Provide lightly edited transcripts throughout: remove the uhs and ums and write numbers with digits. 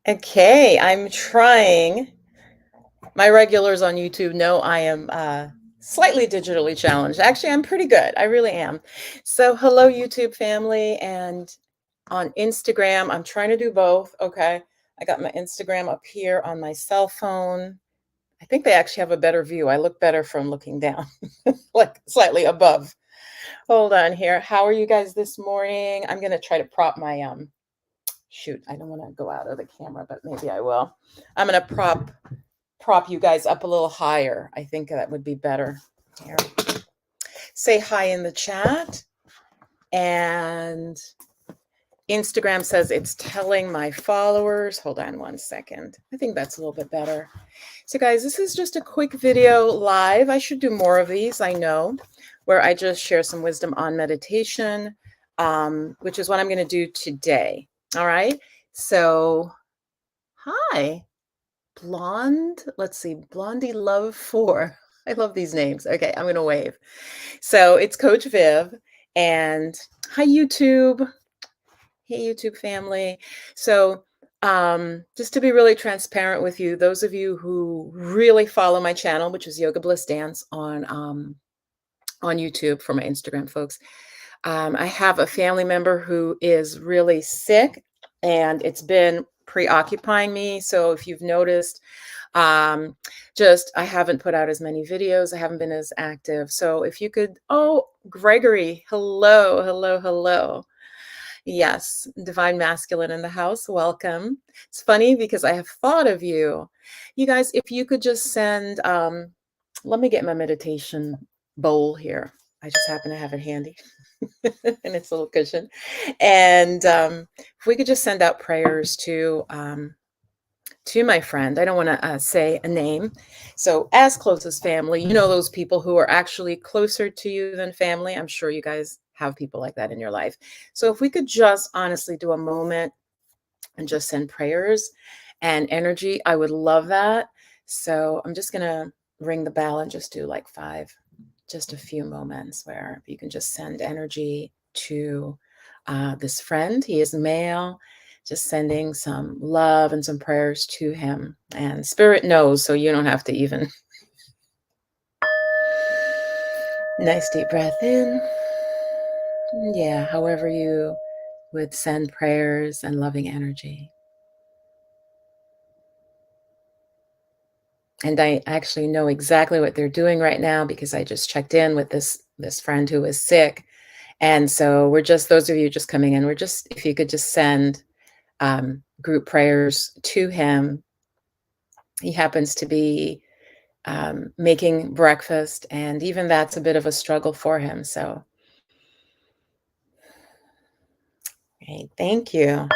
Okay, I'm trying. My regulars on YouTube know I am slightly digitally challenged. Actually, I'm pretty good. I really am. So, hello, YouTube family. And on Instagram, I'm trying to do both. Okay. I got my Instagram up here on my cell phone. I think they actually have a better view. I look better from looking down, like slightly above. Hold on here. How are you guys this morning? I'm going to try to prop my shoot, I don't want to go out of the camera, but maybe I will. I'm going to prop you guys up a little higher. I think that would be better. Here. Say hi in the chat. And Instagram says it's telling my followers. Hold on one second. I think that's a little bit better. So guys, this is just a quick video live. I should do more of these, I know, where I just share some wisdom on meditation, which is what I'm going to do today. All right. So, hi. Blonde, let's see, Blondie Love 4. I love these names. Okay, I'm going to wave. So it's Coach Viv. And hi, YouTube. Hey, YouTube family. So just to be really transparent with you, those of you who really follow my channel, which is Yoga Bliss Dance on YouTube for my Instagram folks, I have a family member who is really sick, and it's been preoccupying me. So if you've noticed, just I haven't put out as many videos. I haven't been as active. So if you could, oh, Gregory, hello, hello, hello. Yes, Divine Masculine in the house. Welcome. It's funny because I have thought of you. You guys, if you could just send, let me get my meditation bowl here. I just happen to have it handy. And it's a little cushion. And if we could just send out prayers to my friend. I don't want to say a name. So as close as family, you know, those people who are actually closer to you than family. I'm sure you guys have people like that in your life. So if we could just honestly do a moment and just send prayers and energy, I would love that. So I'm just going to ring the bell and just do like 5, just a few moments where you can just send energy to this friend. He is male. Just sending some love and some prayers to him. And Spirit knows, so you don't have to even. Nice deep breath in. Yeah, however you would send prayers and loving energy. And I actually know exactly what they're doing right now because I just checked in with this friend who is sick. And so we're just, those of you just coming in, we're just, if you could just send group prayers to him. He happens to be making breakfast, and even that's a bit of a struggle for him. So, hey, thank you.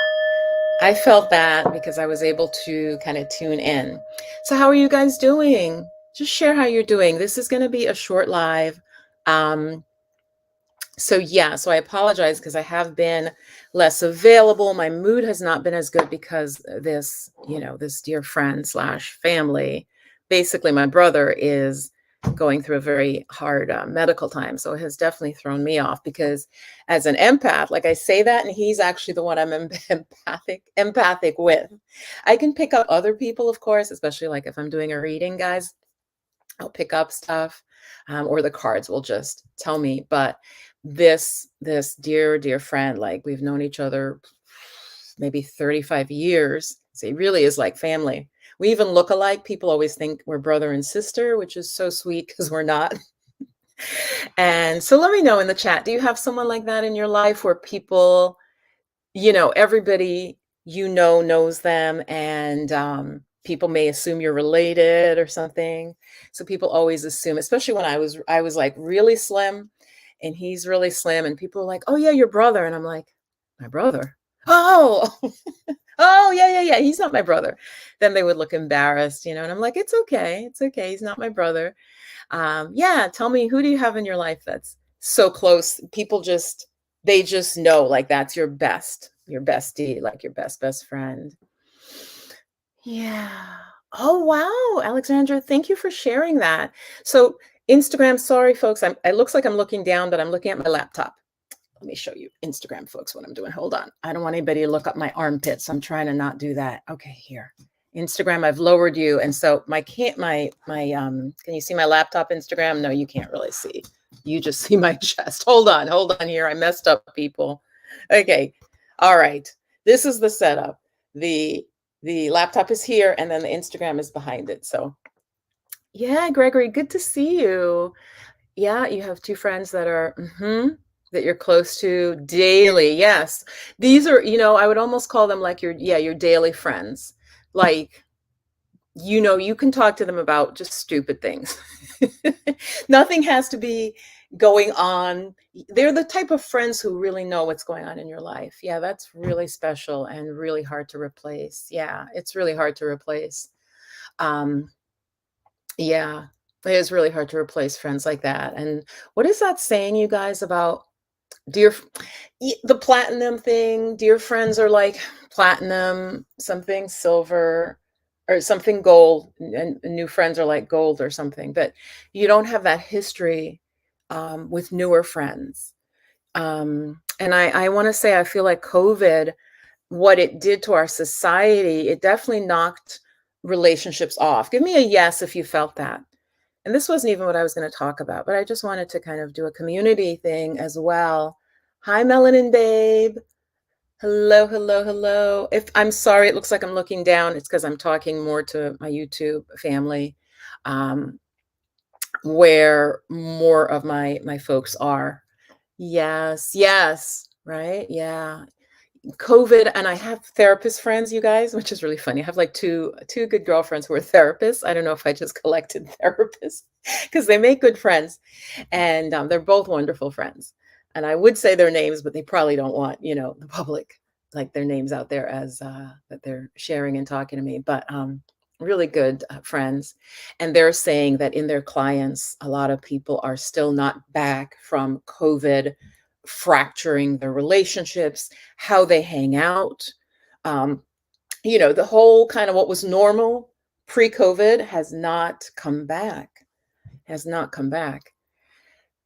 I felt that because I was able to kind of tune in. So how are you guys doing? Just share how you're doing. This is going to be a short live. So I apologize because I have been less available. My mood has not been as good because this, this dear friend / family, basically my brother, is going through a very hard medical time. So it has definitely thrown me off because as an empath, like I say that, and he's actually the one I'm empathic with. I can pick up other people, of course, especially like if I'm doing a reading, guys, I'll pick up stuff, or the cards will just tell me. But this dear friend, like we've known each other maybe 35 years. So he really is like family. We even look alike. People always think we're brother and sister, which is so sweet because we're not. And so let me know in the chat, do you have someone like that in your life where people, everybody knows them, and people may assume you're related or something. So people always assume, especially when I was like really slim and he's really slim, and people are like, oh yeah, your brother. And I'm like, my brother? Oh, oh yeah. He's not my brother. Then they would look embarrassed, and I'm like, it's okay. It's okay. He's not my brother. Yeah. Tell me, who do you have in your life that's so close? People they just know, like that's your bestie, like your best friend. Yeah. Oh, wow. Alexandra, thank you for sharing that. So Instagram, sorry, folks. It looks like I'm looking down, but I'm looking at my laptop. let me show you Instagram, folks, what I'm doing. Hold on. I don't want anybody to look up my armpits. I'm trying to not do that. Okay, here. Instagram, I've lowered you. And so can you see my laptop Instagram? No, you can't really see. You just see my chest. Hold on here. I messed up, people. Okay. All right. This is the setup. The laptop is here and then the Instagram is behind it. So yeah, Gregory, good to see you. Yeah, you have two friends that are that you're close to daily. Yes. These are, I would almost call them like your daily friends. Like, you can talk to them about just stupid things. Nothing has to be going on. They're the type of friends who really know what's going on in your life. Yeah, that's really special and really hard to replace. Yeah, it's really hard to replace. Yeah, it is really hard to replace friends like that. And what is that saying, you guys, about the platinum thing? Dear friends are like platinum, something silver, or something gold, and new friends are like gold or something. But you don't have that history with newer friends. And I want to say, I feel like COVID, what it did to our society, it definitely knocked relationships off. Give me a yes if you felt that. And this wasn't even what I was going to talk about, but I just wanted to kind of do a community thing as well. Hi, Melanin Babe. Hello, hello, hello. If I'm sorry, it looks like I'm looking down. It's because I'm talking more to my YouTube family, where more of my folks are. Yes, right? Yeah. COVID, and I have therapist friends, you guys, which is really funny. I have like two good girlfriends who are therapists. I don't know if I just collected therapists because they make good friends, and they're both wonderful friends. And I would say their names, but they probably don't want the public, like, their names out there as that they're sharing and talking to me. But really good friends, and they're saying that in their clients, a lot of people are still not back from COVID, fracturing their relationships, how they hang out. The whole kind of what was normal pre-COVID has not come back.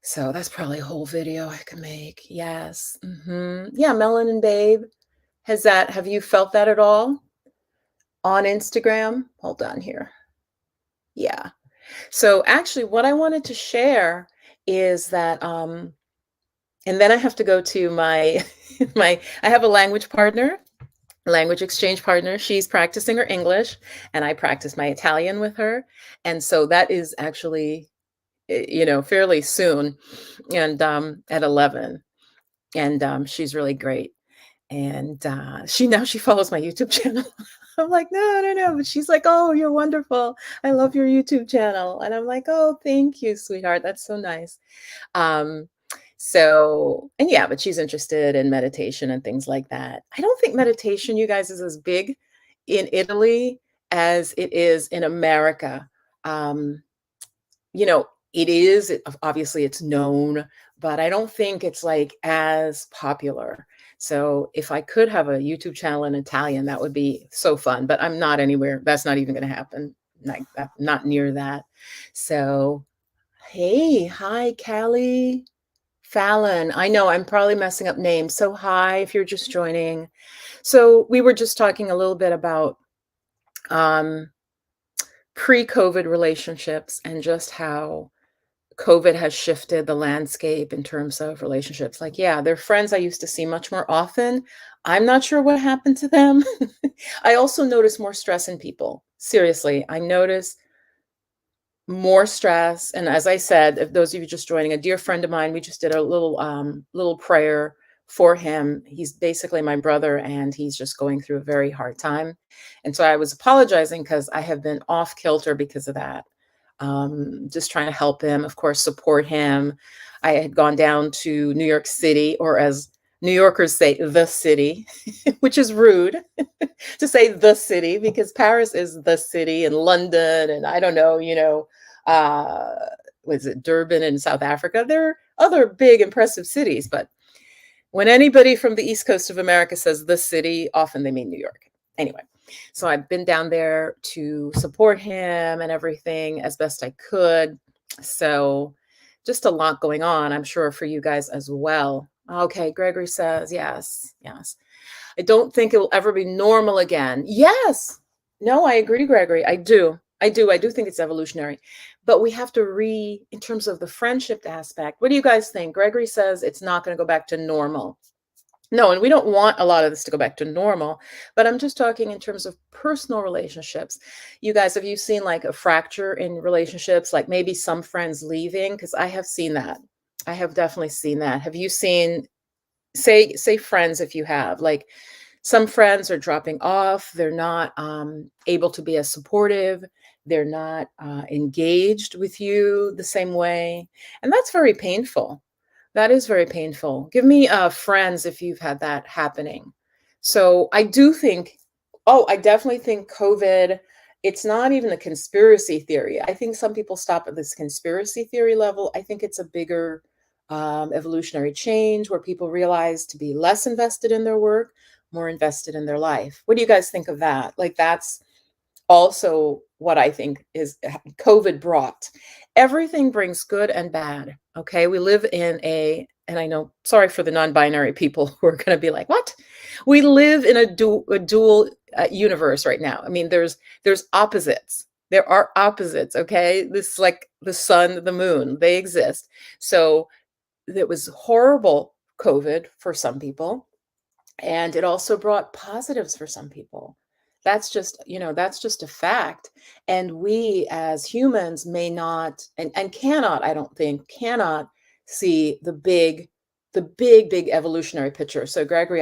So that's probably a whole video I could make. Yes. Yeah, Melanin Babe. Have you felt that at all on Instagram? Hold on here. Yeah. So actually what I wanted to share is that and then I have to go to my I have a language exchange partner. She's practicing her English and I practice my Italian with her. And so that is actually, fairly soon, and at 11. And she's really great. And she follows my YouTube channel. I'm like, no. But she's like, oh, you're wonderful. I love your YouTube channel. And I'm like, oh, thank you, sweetheart. That's so nice. But she's interested in meditation and things like that. I don't think meditation, you guys, is as big in Italy as it is in America. Obviously it's known, but I don't think it's like as popular. So if I could have a YouTube channel in Italian, that would be so fun, but I'm not anywhere. That's not even going to happen. Not near that. So, hey, hi, Callie. Fallon. I know I'm probably messing up names. So hi, if you're just joining. So we were just talking a little bit about pre-COVID relationships and just how COVID has shifted the landscape in terms of relationships. Like, yeah, they're friends I used to see much more often. I'm not sure what happened to them. I also notice more stress in people. Seriously, I notice more stress. And as I said, if those of you just joining, a dear friend of mine, we just did a little prayer for him. He's basically my brother, and he's just going through a very hard time. And so I was apologizing because I have been off kilter because of that. Just trying to help him, of course, support him. I had gone down to New York City, or as New Yorkers say, the city, which is rude to say the city, because Paris is the city, and London, and I don't know, was it Durban in South Africa? There are other big, impressive cities, but when anybody from the East Coast of America says the city, often they mean New York. Anyway, so I've been down there to support him and everything as best I could. So just a lot going on, I'm sure, for you guys as well. Okay, Gregory says, yes, yes. I don't think it will ever be normal again. Yes. No, I agree, Gregory. I do. I do think it's evolutionary. But we have to in terms of the friendship aspect. What do you guys think? Gregory says it's not going to go back to normal. No, and we don't want a lot of this to go back to normal, but I'm just talking in terms of personal relationships. You guys, have you seen like a fracture in relationships, like maybe some friends leaving? Because I have seen that. I have definitely seen that. Have you seen, say friends, if you have, like some friends are dropping off, they're not able to be as supportive, they're not engaged with you the same way, and that's very painful. That is very painful. Give me friends if you've had that happening. So I do think, oh, I definitely think COVID, it's not even a conspiracy theory. I think some people stop at this conspiracy theory level. I think it's a bigger evolutionary change where people realize to be less invested in their work, more invested in their life. What do you guys think of that? Like, that's also what I think is COVID brought. Everything brings good and bad. Okay. We live in and I know, sorry for the non binary people who are going to be like, what? We live in a dual universe right now. I mean, there's opposites. There are opposites. Okay. This is like the sun, the moon, they exist. So it was horrible COVID for some people, and it also brought positives for some people. That's just a fact. And we as humans may not and cannot, I don't think, cannot see the big evolutionary picture. So Gregory,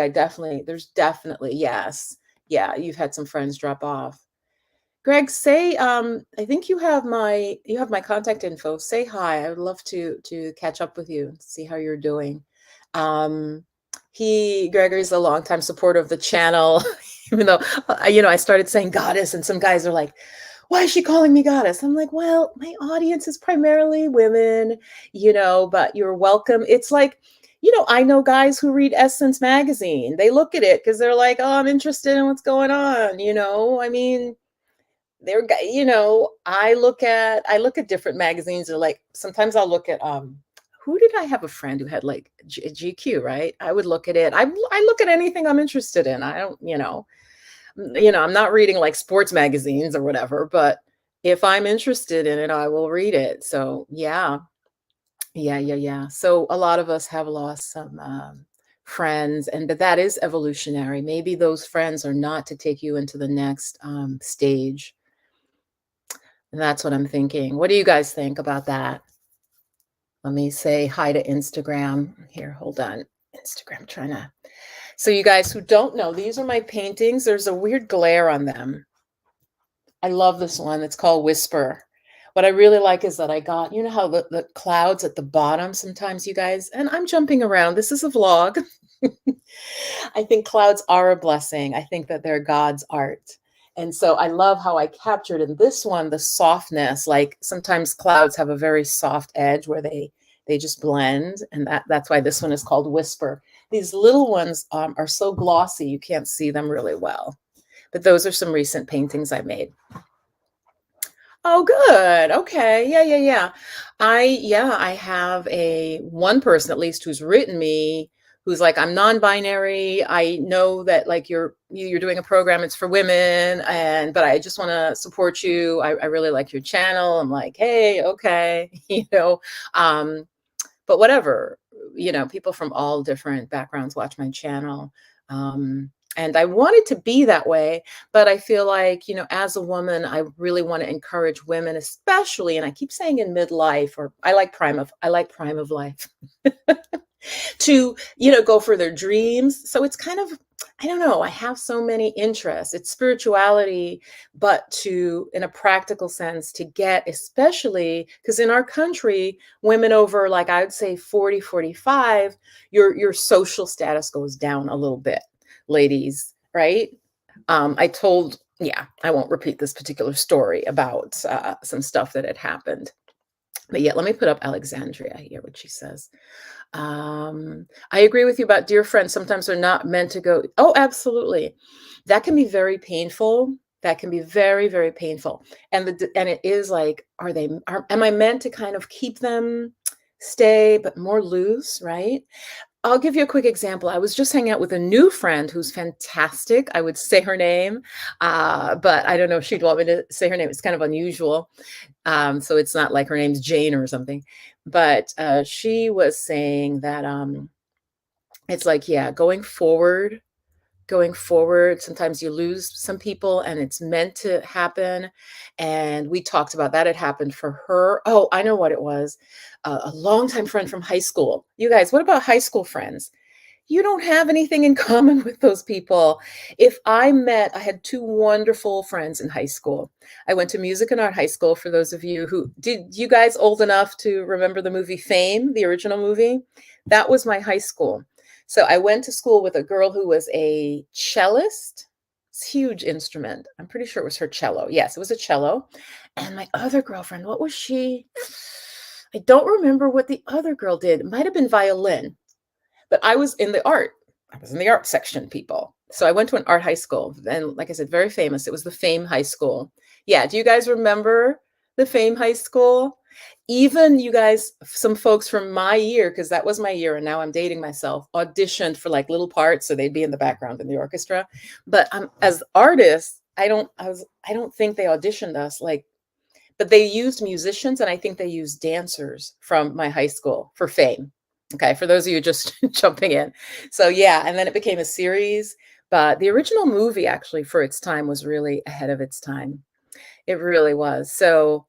there's definitely, yes. Yeah, you've had some friends drop off. Greg, say, I think you have my contact info. Say hi. I would love to catch up with you, see how you're doing. Um, Gregory's a longtime supporter of the channel, even though I started saying goddess, and some guys are like, "Why is she calling me goddess?" I'm like, "Well, my audience is primarily women, but you're welcome." It's like, I know guys who read Essence magazine. They look at it because they're like, "Oh, I'm interested in what's going on." I mean, I look at different magazines, or like sometimes I'll look at who did I have a friend who had like GQ, right? I would look at it. I look at anything I'm interested in. I don't, I'm not reading like sports magazines or whatever, but if I'm interested in it, I will read it. So yeah. Yeah, yeah, yeah. So a lot of us have lost some friends, and but that is evolutionary. Maybe those friends are not to take you into the next stage. And that's what I'm thinking. What do you guys think about that? Let me say hi to Instagram. Here, hold on. Instagram trying to. So, you guys who don't know, these are my paintings. There's a weird glare on them. I love this one. It's called Whisper. What I really like is that I got, how the clouds at the bottom sometimes, you guys, and I'm jumping around. This is a vlog. I think clouds are a blessing. I think that they're God's art. And so I love how I captured in this one the softness. Like sometimes clouds have a very soft edge where they just blend, and that's why this one is called Whisper. These little ones are so glossy you can't see them really well. But those are some recent paintings I made. Oh, good. Okay. Yeah, yeah, yeah. I have a one person at least who's written me, who's like, I'm non-binary. I know that like you're doing a program, it's for women, but I just want to support you. I really like your channel. I'm like, hey, okay, um, but whatever, people from all different backgrounds watch my channel. And I want it to be that way, but I feel like, as a woman, I really want to encourage women, especially, and I keep saying in midlife, or I like prime of life, to, go for their dreams. So it's kind of, I don't know, I have so many interests. It's spirituality, but in a practical sense, to get, especially because in our country, women over, like, I would say 40, 45, your social status goes down a little bit, ladies, right? Yeah, I won't repeat this particular story about some stuff that had happened. But yeah, let me put up Alexandria here, what she says. I agree with you about dear friends. Sometimes they're not meant to go. Oh, absolutely. That can be very painful. That can be very, very painful. And it is like, am I meant to kind of keep them stay, but more loose, right? I'll give you a quick example. I was just hanging out with a new friend who's fantastic. I would say her name, but I don't know if she'd want me to say her name. It's kind of unusual. So it's not like her name's Jane or something. But she was saying that it's like, yeah, going forward, sometimes you lose some people and it's meant to happen. And we talked about that. It happened for her. Oh, I know what it was. A longtime friend from high school. You guys, what about high school friends? You don't have anything in common with those people. I had two wonderful friends in high school. I went to music and art high school. For those of you who did, you guys old enough to remember the movie Fame, the original movie? That was my high school. So I went to school with a girl who was a cellist. It's a huge instrument. I'm pretty sure it was her cello. Yes, it was a cello. And my other girlfriend, what was she? I don't remember what the other girl did. It might have been violin. But I was in the art section, people. So I went to an art high school. And like I said, very famous. It was the Fame High School. Yeah. Do you guys remember the Fame High School? Even you guys, some folks from my year, because that was my year, and now I'm dating myself, auditioned for like little parts, so they'd be in the background in the orchestra. But as artists, I don't think they auditioned us like, but they used musicians, and I think they used dancers from my high school for Fame. Okay, for those of you just jumping in. So yeah, and then it became a series, but the original movie actually for its time was really ahead of its time. It really was. So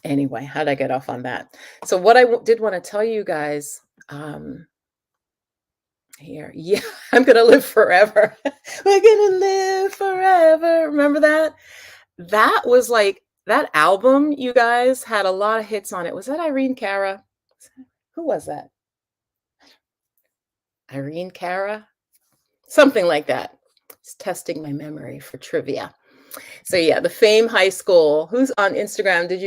anyway, how did I get off on that? So what I did want to tell you guys here, yeah, I'm gonna live forever. We're gonna live forever. Remember that? That was like that album, you guys, had a lot of hits on it. Was that Irene Cara? Who was that? Irene Cara? Something like that. It's testing my memory for trivia. So yeah, the Fame High School. Who's on Instagram? Have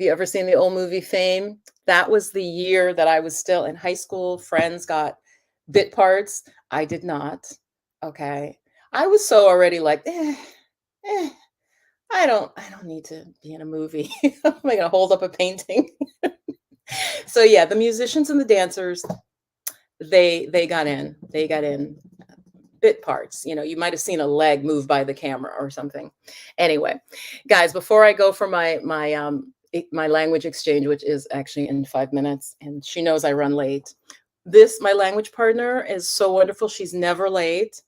you ever seen the old movie Fame? That was the year that I was still in high school. Friends got bit parts. I did not. Okay. I was so already like, I don't need to be in a movie. Am I gonna hold up a painting? So yeah, the musicians and the dancers, they got in. They got in bit parts. You might have seen a leg move by the camera or something. Anyway, guys, before I go for my language exchange, which is actually in 5 minutes, and she knows I run late. My language partner is so wonderful. She's never late.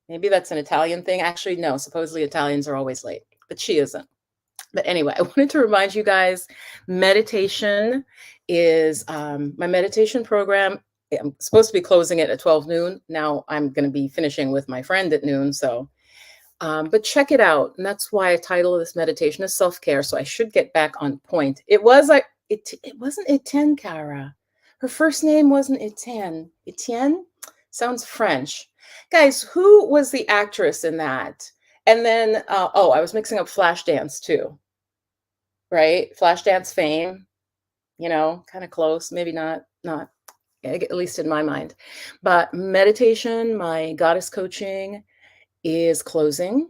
Maybe that's an Italian thing. Actually, no, supposedly Italians are always late, but she isn't. But anyway, I wanted to remind you guys, meditation is my meditation program. I'm supposed to be closing it at 12 noon. Now I'm going to be finishing with my friend at noon. So, but check it out. And that's why I title this meditation is self-care. So I should get back on point. It wasn't Etienne Cara. Her first name wasn't Etienne. Etienne sounds French. Guys, who was the actress in that? And then, I was mixing up Flashdance too, right? Flashdance fame, kind of close, maybe not, at least in my mind. But meditation, my goddess coaching is closing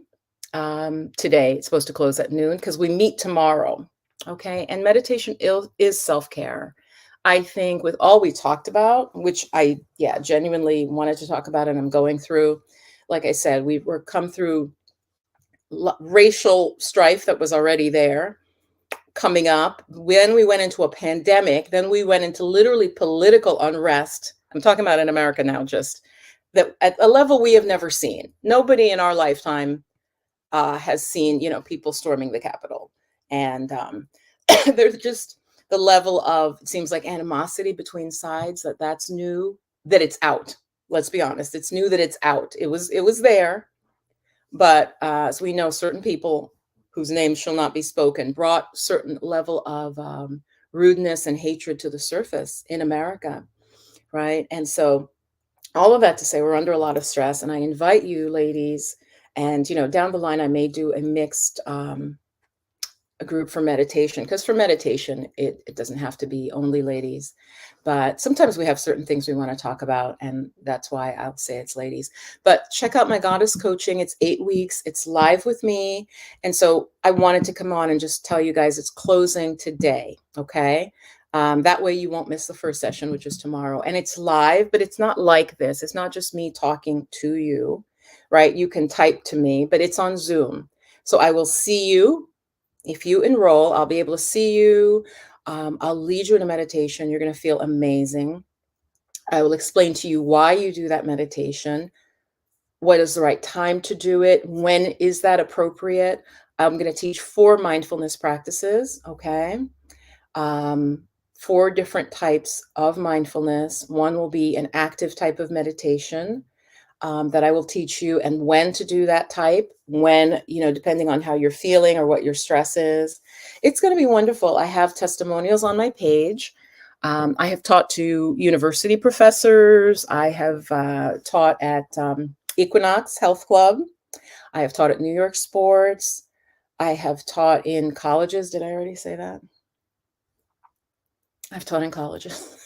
today. It's supposed to close at noon because we meet tomorrow. Okay. And meditation is self-care. I think with all we talked about, which I genuinely wanted to talk about, and I'm going through, like I said, we're come through racial strife that was already there coming up. When we went into a pandemic, then we went into literally political unrest. I'm talking about in America now, just that at a level we have never seen. Nobody in our lifetime has seen, people storming the Capitol. And there's just the level of, it seems like animosity between sides, that's new, that it's out. Let's be honest. It's new that it's out. It was there. But as we know, certain people whose names shall not be spoken brought certain level of rudeness and hatred to the surface in America, right? And so all of that to say, we're under a lot of stress. And I invite you, ladies, and, down the line, I may do a mixed a group for meditation, because for meditation, it doesn't have to be only ladies, but sometimes we have certain things we want to talk about, and that's why I'll say it's ladies. But check out my goddess coaching. It's 8 weeks. It's live with me. And so I wanted to come on and just tell you guys it's closing today. Okay. That way you won't miss the first session, which is tomorrow. And it's live, but it's not like this. It's not just me talking to you, right? You can type to me, but it's on Zoom. So I will see you. If you enroll, I'll be able to see you. I'll lead you in a meditation. You're going to feel amazing. I will explain to you why you do that meditation, what is the right time to do it, when is that appropriate. I'm going to teach 4 mindfulness practices, okay? Um, 4 different types of mindfulness. One will be an active type of meditation that I will teach you, and when to do that type, when, depending on how you're feeling or what your stress is. It's going to be wonderful. I have testimonials on my page. I have taught to university professors. I have taught at Equinox Health Club. I have taught at New York Sports. I have taught in colleges. Did I already say that? I've taught in colleges,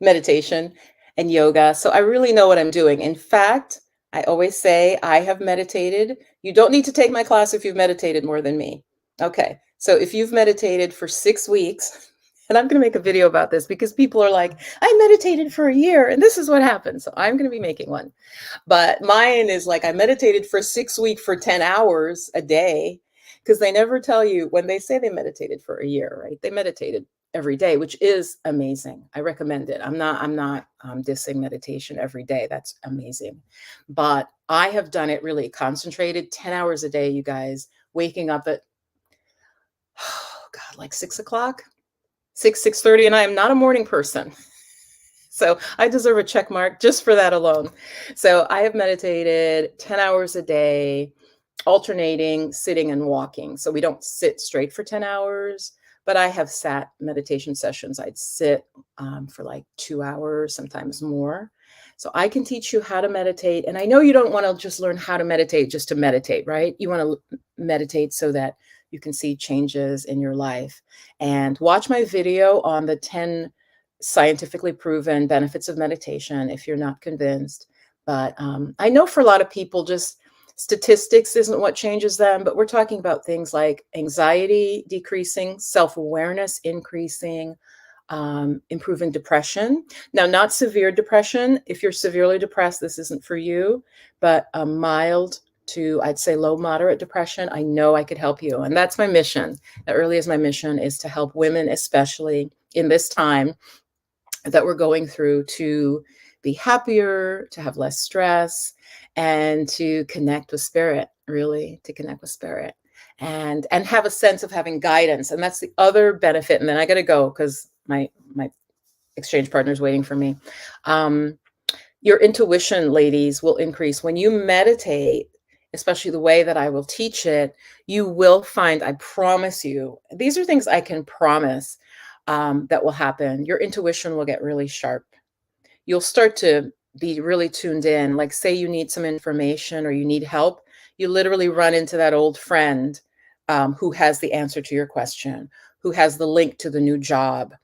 meditation and yoga. So I really know what I'm doing. In fact, I always say I have meditated. You don't need to take my class if you've meditated more than me. Okay. So if you've meditated for 6 weeks, and I'm going to make a video about this because people are like, I meditated for a year and this is what happened. So I'm going to be making one. But mine is like, I meditated for 6 weeks for 10 hours a day, because they never tell you when they say they meditated for a year, right? They meditated every day, which is amazing. I recommend it. I'm not dissing meditation every day. That's amazing. But I have done it really concentrated, 10 hours a day, you guys, waking up at, oh God, like 6 o'clock, 6:30. And I am not a morning person. So I deserve a check mark just for that alone. So I have meditated 10 hours a day, alternating sitting and walking. So we don't sit straight for 10 hours, but I have sat meditation sessions. I'd sit for like 2 hours, sometimes more. So I can teach you how to meditate. And I know you don't want to just learn how to meditate just to meditate, right? You want to meditate so that you can see changes in your life. And watch my video on the 10 scientifically proven benefits of meditation if you're not convinced. But I know for a lot of people, just statistics isn't what changes them, but we're talking about things like anxiety decreasing, self-awareness increasing, improving depression. Now, not severe depression. If you're severely depressed, this isn't for you, but a mild to, I'd say, low moderate depression, I know I could help you. And that's my mission. That really is my mission, is to help women, especially in this time that we're going through, to be happier, to have less stress, and to connect with spirit, really, to connect with spirit and have a sense of having guidance. And that's the other benefit. And then I got to go because my exchange partner is waiting for me. Your intuition, ladies, will increase when you meditate, especially the way that I will teach it. You will find, I promise you, these are things I can promise that will happen. Your intuition will get really sharp. You'll start to be really tuned in. Like, say you need some information or you need help, you literally run into that old friend who has the answer to your question, who has the link to the new job,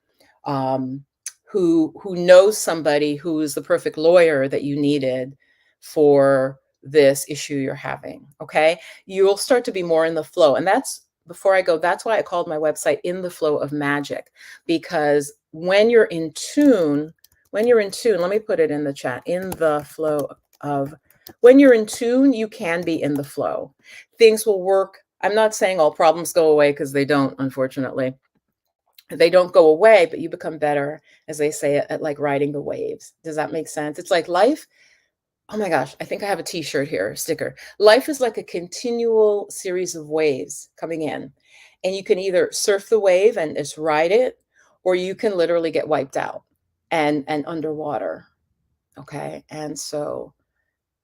who knows somebody who is the perfect lawyer that you needed for this issue you're having. Okay, you'll start to be more in the flow. And that's, before I go, that's why I called my website In the Flow of Magic, because when you're in tune, let me put it in the chat, in the flow of, when you're in tune, you can be in the flow. Things will work. I'm not saying all problems go away, because they don't, unfortunately. They don't go away, but you become better, as they say, at like riding the waves. Does that make sense? It's like life. Oh my gosh, I think I have a t-shirt here, a sticker. Life is like a continual series of waves coming in. And you can either surf the wave and just ride it, or you can literally get wiped out and underwater. Okay. And so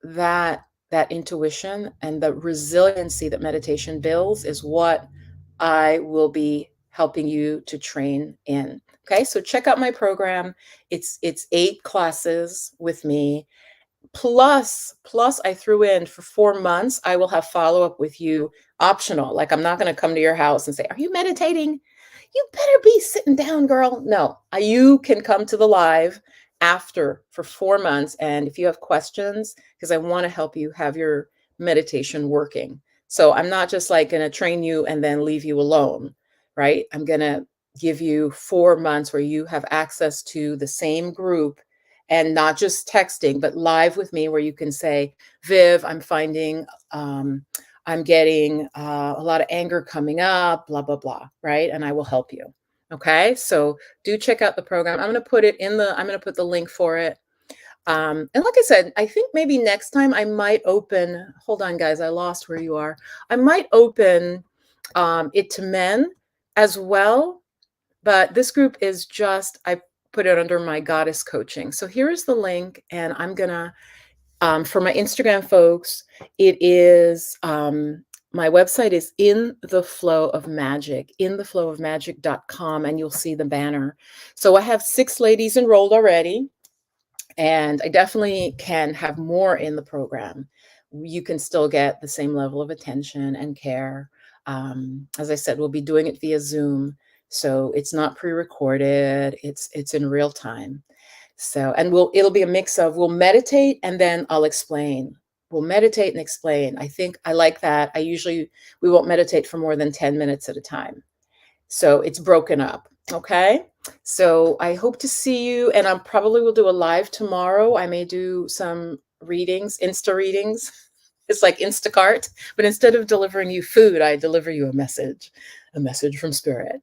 that intuition and the resiliency that meditation builds is what I will be helping you to train in. Okay. So check out my program. It's 8 classes with me. Plus I threw in, for 4 months, I will have follow-up with you, optional. Like, I'm not going to come to your house and say, are you meditating? You better be sitting down, girl. No, you can come to the live after for 4 months. And if you have questions, because I want to help you have your meditation working. So I'm not just like going to train you and then leave you alone, right? I'm going to give you 4 months where you have access to the same group, and not just texting, but live with me, where you can say, Viv, I'm finding I'm getting a lot of anger coming up, blah, blah, blah, right? And I will help you. Okay, so do check out the program. I'm going to put the link for it. And like I said, I think maybe next time I might open, hold on, guys, I lost where you are. I might open it to men as well. But this group is just, I put it under my goddess coaching. So here is the link, and I'm going to, for my Instagram folks, it is, my website is In the Flow of Magic, intheflowofmagic.com, and you'll see the banner. So I have 6 ladies enrolled already, and I definitely can have more in the program. You can still get the same level of attention and care. As I said, we'll be doing it via Zoom. So it's not pre-recorded, it's in real time. So, and it'll be a mix of, we'll meditate and then I'll explain. We'll meditate and explain. I think I like that. We won't meditate for more than 10 minutes at a time. So it's broken up. Okay. So I hope to see you, and I probably will do a live tomorrow. I may do some readings, Insta readings. It's like Instacart, but instead of delivering you food, I deliver you a message from spirit.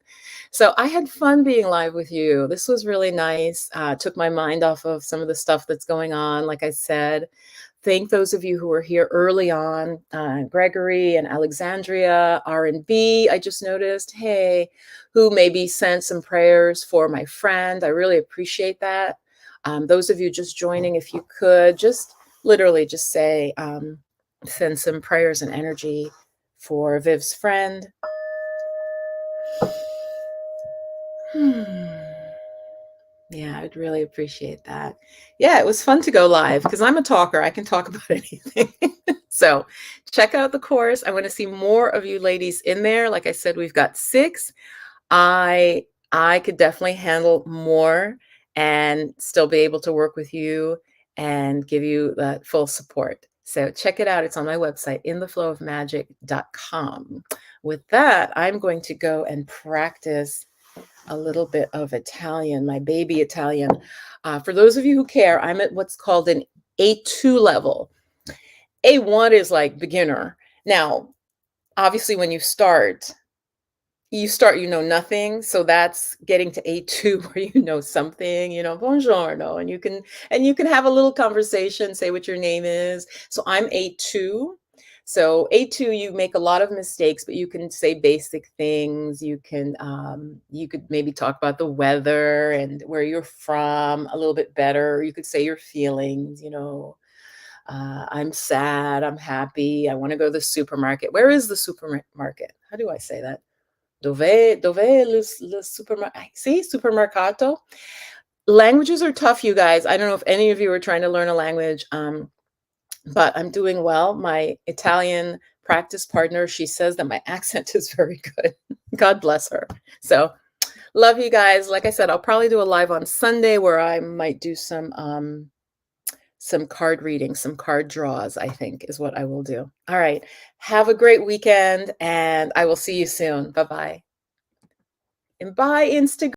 So I had fun being live with you. This was really nice. Took my mind off of some of the stuff that's going on. Like I said, thank those of you who were here early on, Gregory and Alexandria, R&B, I just noticed, hey, who maybe sent some prayers for my friend. I really appreciate that. Those of you just joining, if you could, just literally just say, send some prayers and energy for Viv's friend. Yeah, I would really appreciate that. Yeah, it was fun to go live because I'm a talker. I can talk about anything. So check out the course. I want to see more of you ladies in there. Like I said, we've got 6. I could definitely handle more and still be able to work with you and give you that full support. So check it out. It's on my website, intheflowofmagic.com. With that, I'm going to go and practice a little bit of Italian, my baby Italian. For those of you who care, I'm at what's called an A2 level. A1 is like beginner. Now, obviously, when you start, you know nothing. So that's getting to A2 where you know something, buongiorno, and you can have a little conversation, say what your name is. So I'm A2. So A2, you make a lot of mistakes, but you can say basic things. You could maybe talk about the weather and where you're from a little bit better. You could say your feelings, I'm sad, I'm happy, I want to go to the supermarket. Where is the supermarket? How do I say that? Dove il supermarcato? See, supermercato. Languages are tough, you guys. I don't know if any of you are trying to learn a language, but I'm doing well. My Italian practice partner, she says that my accent is very good. God bless her. So love you guys. Like I said, I'll probably do a live on Sunday where I might do some card reading, some card draws, I think is what I will do. All right. Have a great weekend, and I will see you soon. Bye-bye. And bye, Instagram.